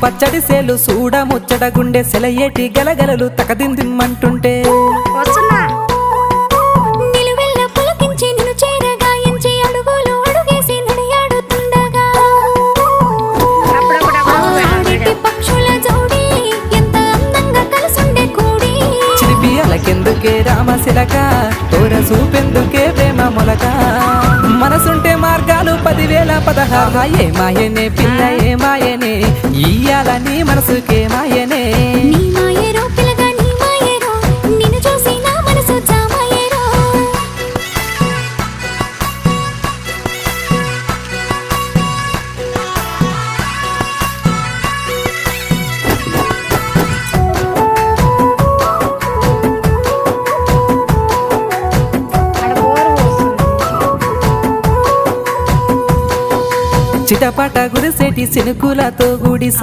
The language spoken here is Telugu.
పచ్చడి సేలు సూడ ముచ్చట గుండె సెలయేటి గలగలలు తకదిందిమ్మంటుంటే వస్తున్నా నిలువెల్ల పులకించి నిన్ను చేరగాయించి అడుగులు అడుగేసి నడియాడుతుండగా ఆడేటి పక్షుల జోడి ఎంత అందంగా కలుసుండే కూడి చిరిపి అలకెందుకే రామశిలక తోర చూపెందుకే ప్రేమ మొలక మనసుంటే మార్గాలు 10,016 ఏ మాయనే పిల్ల ఏ మాయనే ఇయ్యాల నీ మనసుకే మాయనే నీ మాయేరో పిల్లగా నీ మాయేరో నిన్ను చూసి నా మనసు జామాయేరో చిటపట గురిసేటి సినుకులతో గుడి